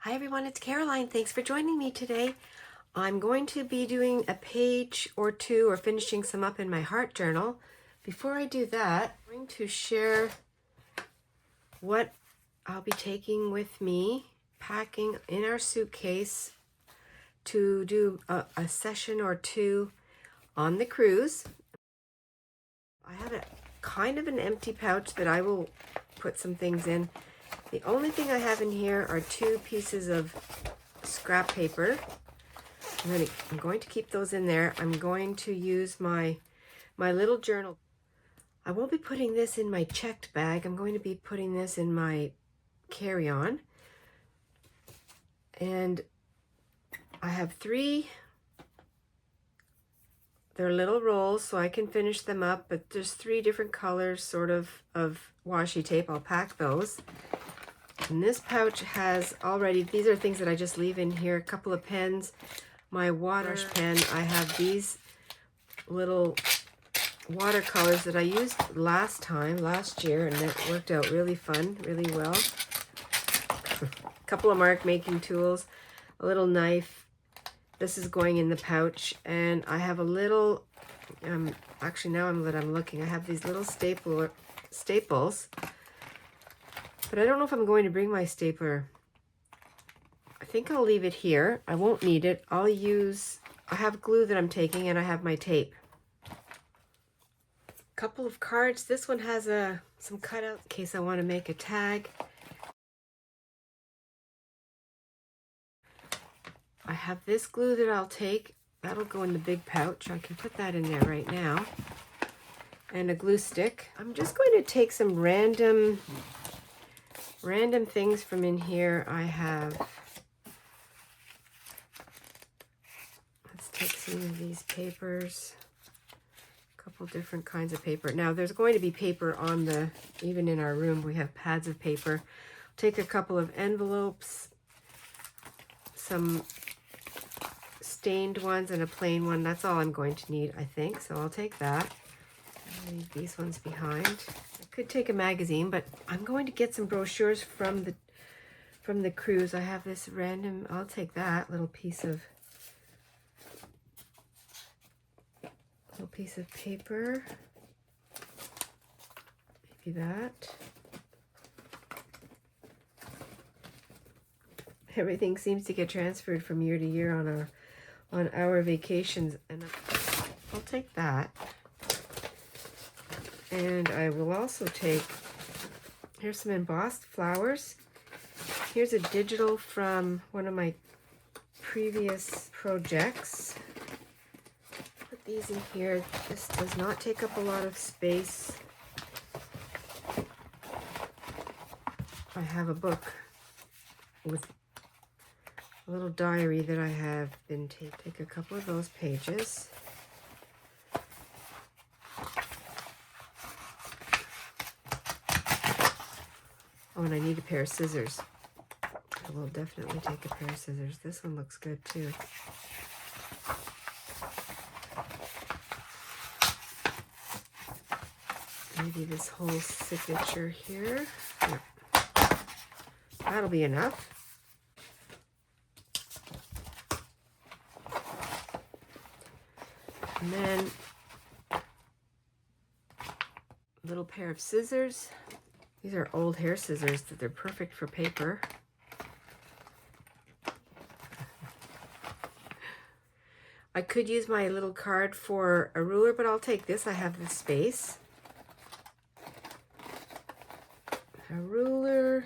Hi everyone, it's Caroline. Thanks for joining me today. I'm going to be doing a page or two or finishing some up in my heart journal. Before I do that, I'm going to share what I'll be taking with me, packing in our suitcase to do a session or two on the cruise. I have a kind of an empty pouch that I will put some things in. The only thing I have in here are two pieces of scrap paper. I'm going to keep those in there. I'm going to use my little journal. I won't be putting this in my checked bag. I'm going to be putting this in my carry-on. And I have three. They're little rolls, so I can finish them up, but there's three different colors sort of washi tape. I'll pack those. And this pouch has already, these are things that I just leave in here, a couple of pens, my water pen. I have these little watercolors that I used last year, and it worked out really fun, really well. A couple of mark making tools, a little knife. This is going in the pouch, and I have a little, actually now that I'm looking, I have these little staples. But I don't know if I'm going to bring my stapler. I think I'll leave it here. I won't need it. I have glue that I'm taking, and I have my tape. Couple of cards. This one has some cutouts in case I want to make a tag. I have this glue that I'll take. That'll go in the big pouch. I can put that in there right now. And a glue stick. I'm just going to take some random things from in here. I have, let's take some of these papers, a couple different kinds of paper. Now there's going to be paper on even in our room, we have pads of paper. Take a couple of envelopes, some stained ones and a plain one. That's all I'm going to need, I think. So I'll take that. I'll leave these ones behind. Could take a magazine, but I'm going to get some brochures from the cruise. I have this random, I'll take that little piece of paper. Maybe that. Everything seems to get transferred from year to year on our vacations, and I'll take that. And I will also take, here's some embossed flowers. Here's a digital from one of my previous projects. Put these in here. This does not take up a lot of space. I have a book with a little diary that I have been take a couple of those pages. Oh, and I need a pair of scissors. I will definitely take a pair of scissors. This one looks good too. Maybe this whole signature here. No. That'll be enough. And then a little pair of scissors. These are old hair scissors that they're perfect for paper. I could use my little card for a ruler, but I'll take this. I have the space. A ruler.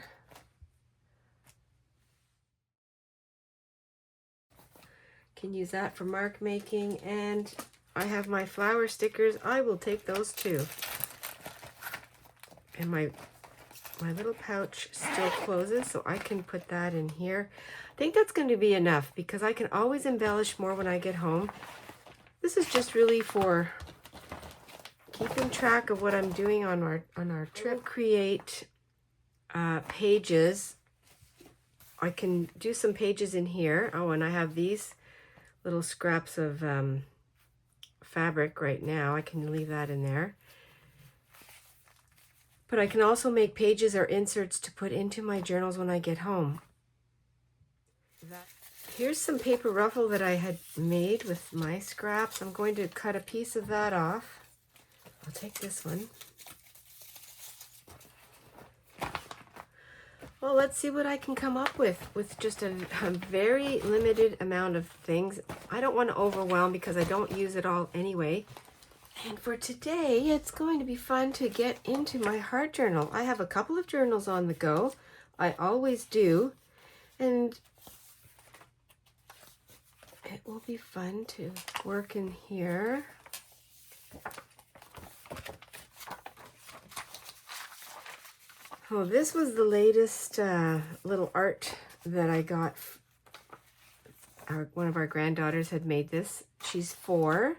Can use that for mark making, and I have my flower stickers. I will take those too. And my little pouch still closes, so I can put that in here. I think that's going to be enough because I can always embellish more when I get home. This is just really for keeping track of what I'm doing on our trip. Create pages. I can do some pages in here. Oh, and I have these little scraps of fabric right now. I can leave that in there. But I can also make pages or inserts to put into my journals when I get home. that. Here's some paper ruffle that I had made with my scraps. I'm going to cut a piece of that off. I'll take this one. Well, let's see what I can come up with just a very limited amount of things. I don't want to overwhelm because I don't use it all anyway. And for today, it's going to be fun to get into my heart journal. I have a couple of journals on the go. I always do. And it will be fun to work in here. Oh, this was the latest little art that I got. One of our granddaughters had made this. She's 4,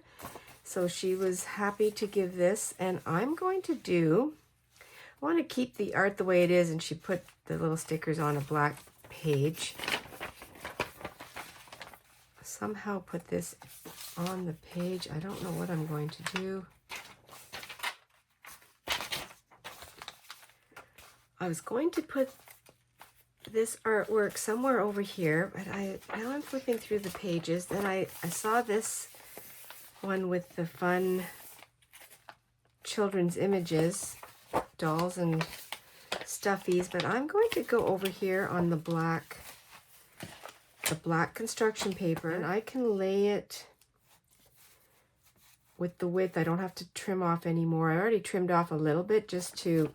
so she was happy to give this. And I'm going to I want to keep the art the way it is, and she put the little stickers on a black page. Somehow put this on the page. I don't know what I'm going to do. I was going to put this artwork somewhere over here, but now I'm flipping through the pages. Then I saw this one with the fun children's images, dolls and stuffies, but I'm going to go over here on the black construction paper, and I can lay it with the width. I don't have to trim off anymore. I already trimmed off a little bit just to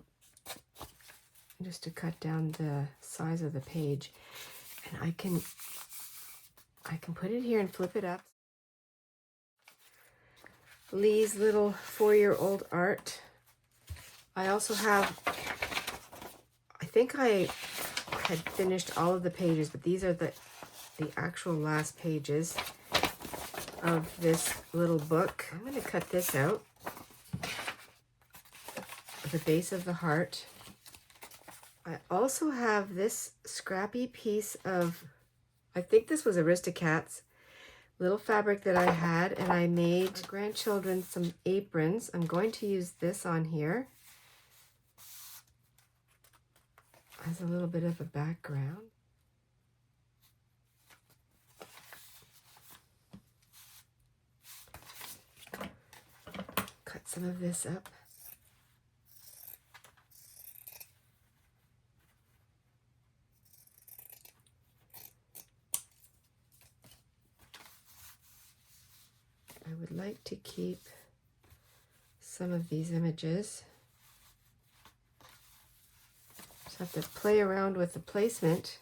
cut down the size of the page, and I can put it here and flip it up. Lee's little 4-year-old art. I also have, I think I had finished all of the pages, but these are the actual last pages of this little book. I'm going to cut this out, the base of the heart. I also have this scrappy piece of, I think this was Aristocat's little fabric that I had, and I made our grandchildren some aprons. I'm going to use this on here as a little bit of a background. Cut some of this up. I would like to keep some of these images. Just have to play around with the placement.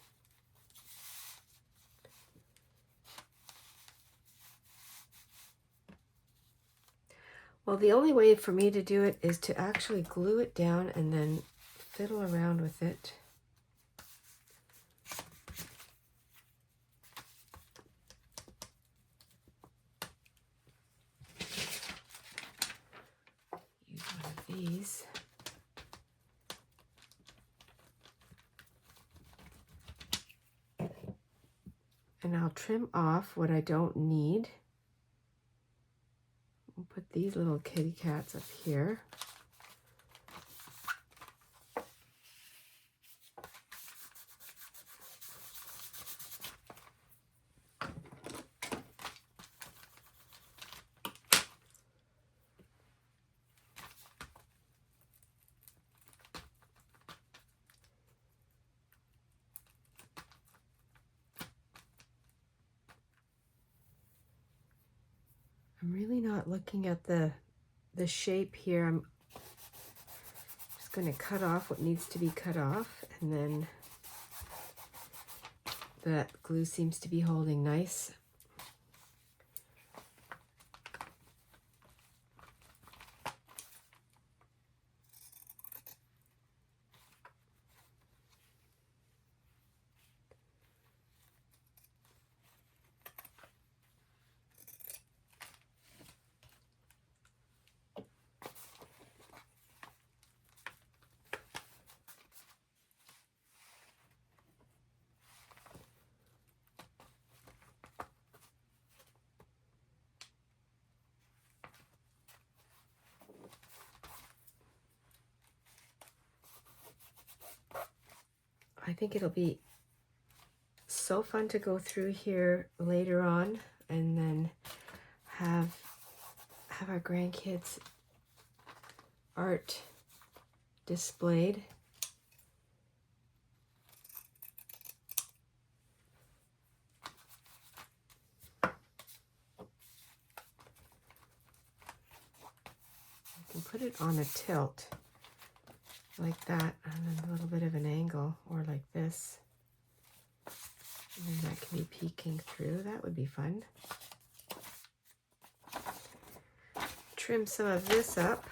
Well, the only way for me to do it is to actually glue it down and then fiddle around with it. Use one of these. And I'll trim off what I don't need. We'll put these little kitty cats up here. I'm really not looking at the shape here. I'm just going to cut off what needs to be cut off, and then that glue seems to be holding nice. I think it'll be so fun to go through here later on and then have our grandkids' art displayed. You can put it on a tilt like that, and then a little bit of an angle, or like this. And then that can be peeking through. That would be fun. Trim some of this up.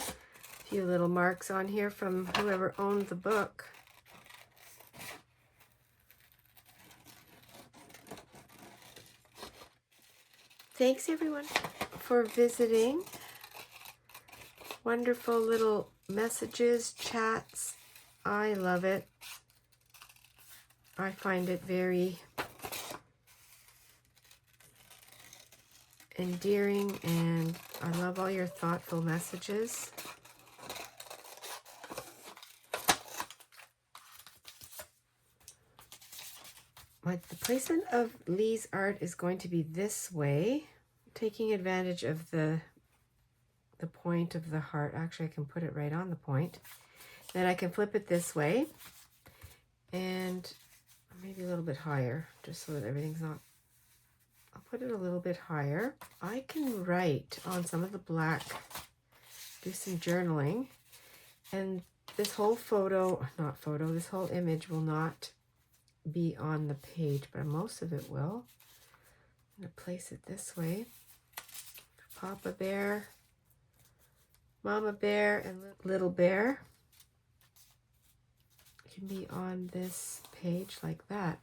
A few little marks on here from whoever owned the book. Thanks everyone for visiting. Wonderful little messages, chats. I love it. I find it very endearing, and I love all your thoughtful messages. The placement of Lee's art is going to be this way, taking advantage of the point of the heart. Actually, I can put it right on the point. Then I can flip it this way and maybe a little bit higher, just so that everything's not... I'll put it a little bit higher. I can write on some of the black, do some journaling, and this whole this whole image will not be on the page, but most of it will. I'm going to place it this way. Papa Bear, Mama Bear, and Little Bear can be on this page like that.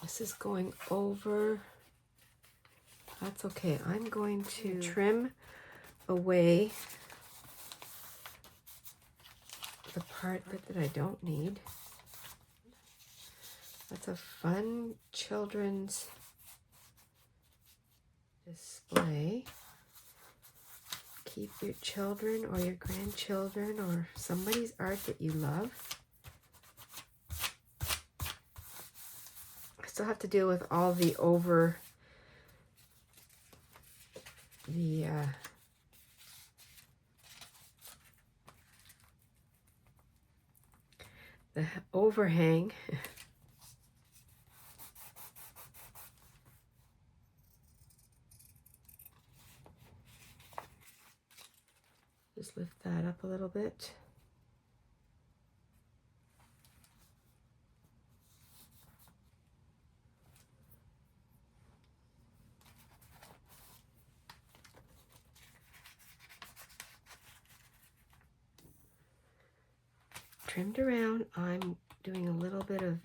This is going over. That's okay. I'm going to trim away the part that I don't need. That's a fun children's display. Keep your children or your grandchildren or somebody's art that you love. I still have to deal with all the the overhang. Just lift that up a little bit. Trimmed around. I'm doing a little bit of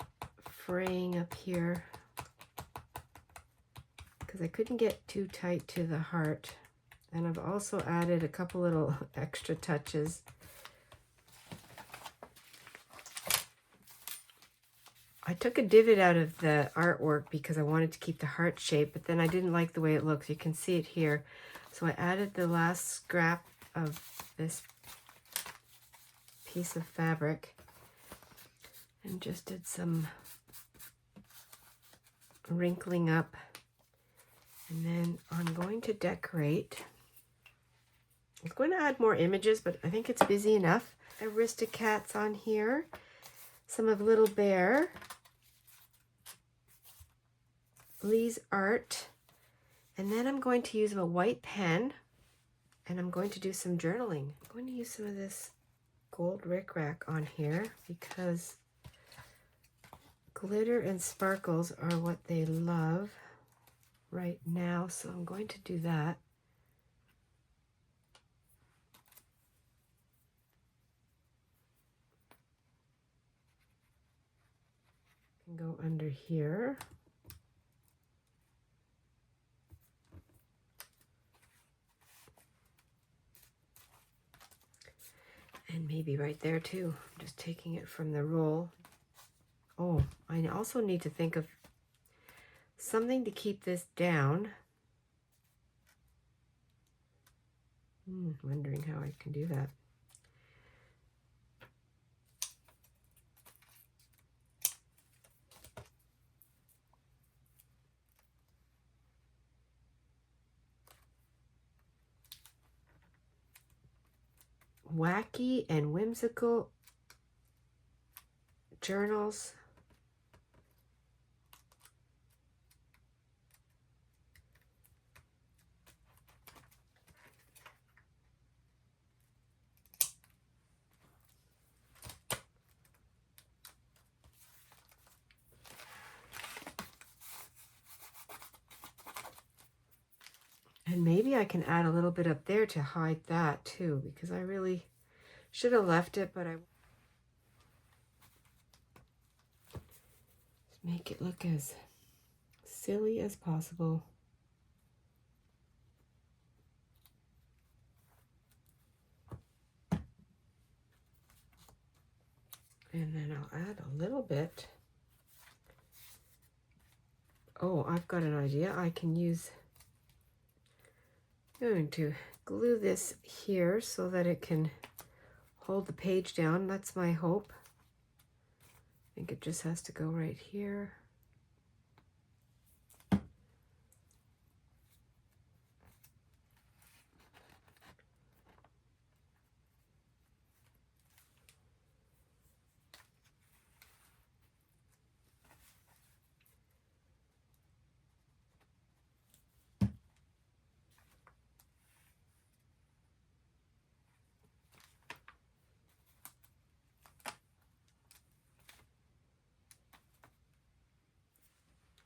fraying up here because I couldn't get too tight to the heart. And I've also added a couple little extra touches. I took a divot out of the artwork because I wanted to keep the heart shape, but then I didn't like the way it looks. You can see it here. So I added the last scrap of this piece of fabric and just did some wrinkling up. And then I'm going to decorate. I was going to add more images, but I think it's busy enough. Aristocats on here, some of Little Bear, Lee's art, and then I'm going to use a white pen and I'm going to do some journaling. I'm going to use some of this gold rickrack on here because glitter and sparkles are what they love right now, so I'm going to do that. Go under here. And maybe right there too. I'm just taking it from the roll. Oh, I also need to think of something to keep this down. Wondering how I can do that. Wacky and whimsical journals. And maybe I can add a little bit up there to hide that too, because I really should have left it, but I just make it look as silly as possible. And then I'll add a little bit. Oh, I've got an idea. I'm going to glue this here so that it can hold the page down. That's my hope. I think it just has to go right here.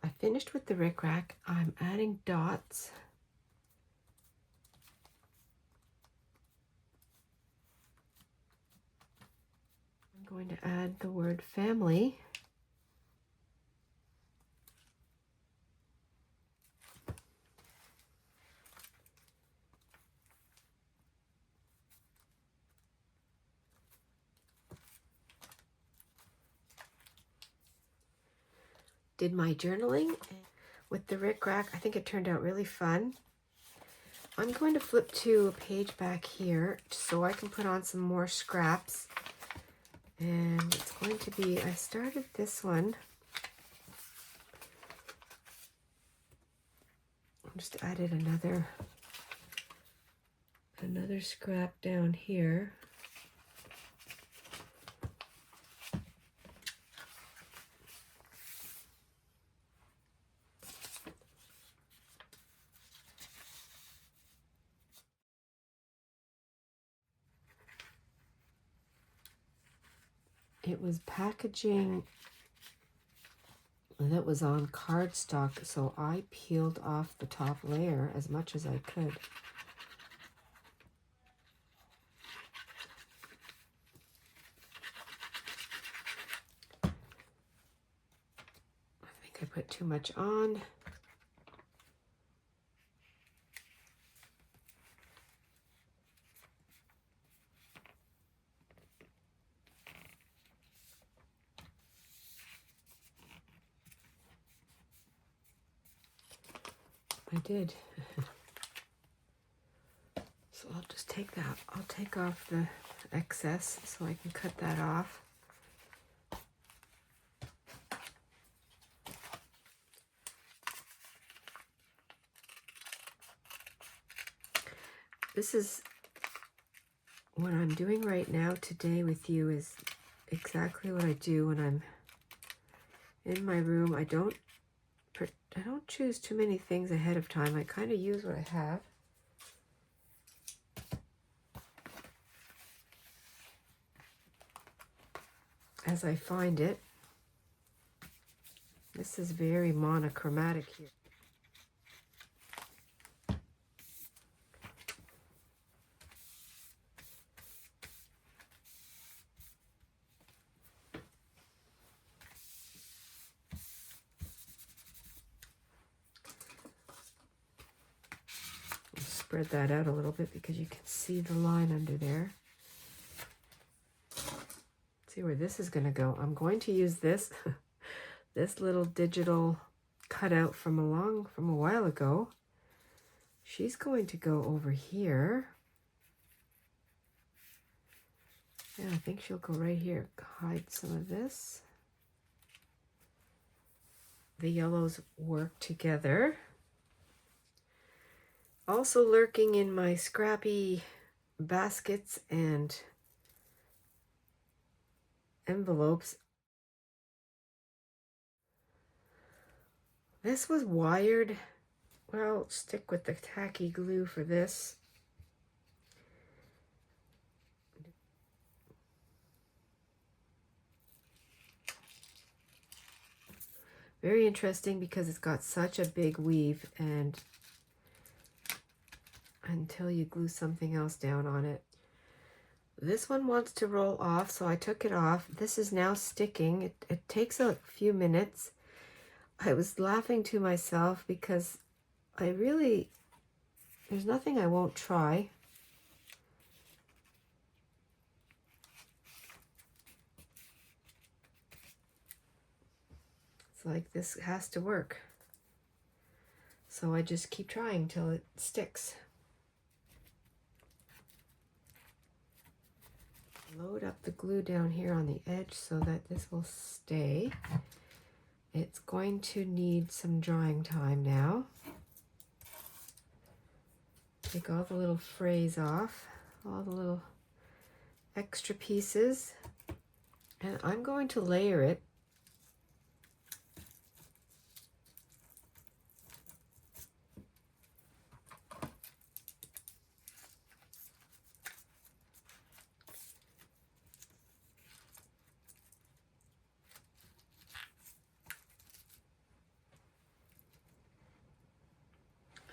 I finished with the rickrack. I'm adding dots. I'm going to add the word family. Did my journaling with the rickrack. I think it turned out really fun. I'm going to flip to a page back here so I can put on some more scraps. And it's going to be, I started this one. I just added another scrap down here. It was packaging that was on cardstock, so I peeled off the top layer as much as I could. I think I put too much on. I did. So I'll just take that. I'll take off the excess so I can cut that off. This is what I'm doing right now today with you is exactly what I do when I'm in my room. I don't choose too many things ahead of time. I kind of use what I have as I find it. This is very monochromatic here. Spread that out a little bit because you can see the line under there. See where this is going to go. I'm going to use this this little digital cutout from a while ago. She's going to go over here. Yeah, I think she'll go right here. Hide some of this. The yellows work together. Also lurking in my scrappy baskets and envelopes. This was wired. Well, stick with the tacky glue for this. Very interesting because it's got such a big weave, and until you glue something else down on it. This one wants to roll off, so I took it off. This is now sticking. It takes a few minutes. I was laughing to myself because there's nothing I won't try. It's like this has to work. So I just keep trying till it sticks. Load up the glue down here on the edge so that this will stay. It's going to need some drying time now. Take all the little frays off, all the little extra pieces, and I'm going to layer it.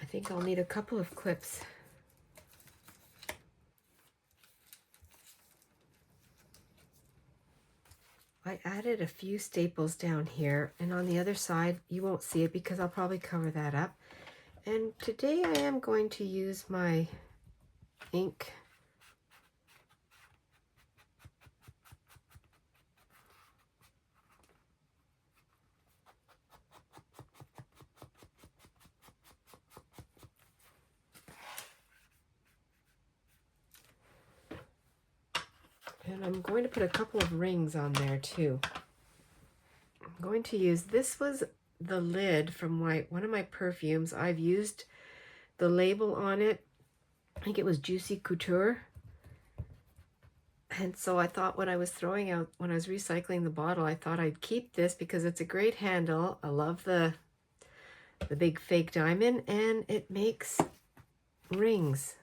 I think I'll need a couple of clips. I added a few staples down here, and on the other side you won't see it because I'll probably cover that up. And today I am going to use my ink. And I'm going to put a couple of rings on there too. I'm going to use, this was the lid from one of my perfumes. I've used the label on it. I think it was Juicy Couture. And so I thought when I was recycling the bottle, I thought I'd keep this because it's a great handle. I love the big fake diamond, and it makes rings.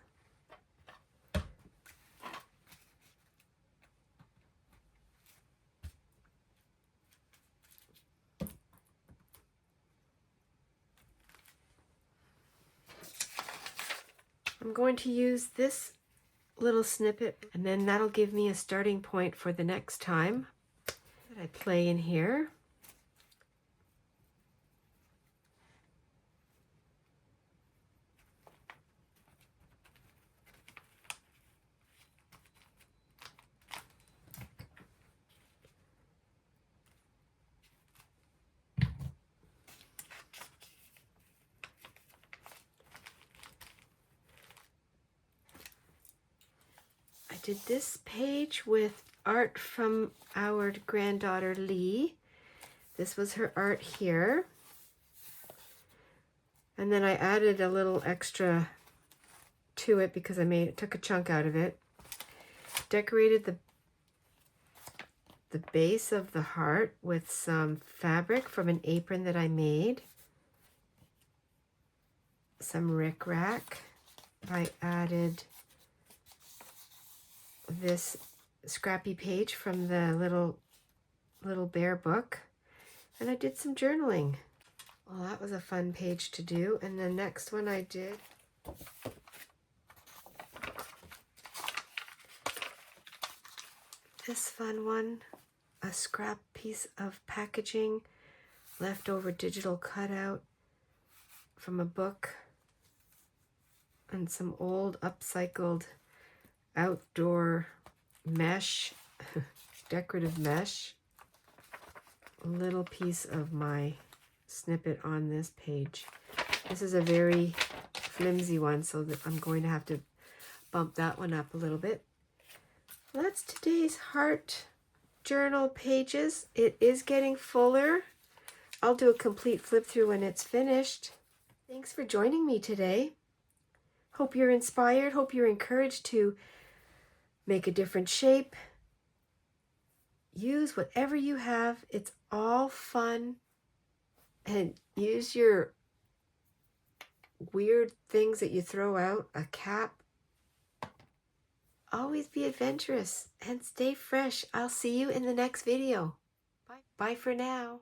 I'm going to use this little snippet, and then that'll give me a starting point for the next time that I play in here. I did this page with art from our granddaughter Lee. This was her art here. And then I added a little extra to it because I took a chunk out of it. Decorated the base of the heart with some fabric from an apron that I made. Some rickrack. I added this scrappy page from the little bear book, and I did some journaling. Well, that was a fun page to do. And the next one I did this fun one, a scrap piece of packaging, leftover digital cutout from a book, and some old upcycled outdoor mesh. decorative mesh, a little piece of my snippet on this page. This is a very flimsy one, so that I'm going to have to bump that one up a little bit. That's today's heart journal pages. It is getting fuller. I'll do a complete flip through when it's finished. Thanks for joining me today. Hope you're inspired. Hope you're encouraged to make a different shape. Use whatever you have. It's all fun. And use your weird things that you throw out, a cap. Always be adventurous and stay fresh. I'll see you in the next video. Bye. Bye for now.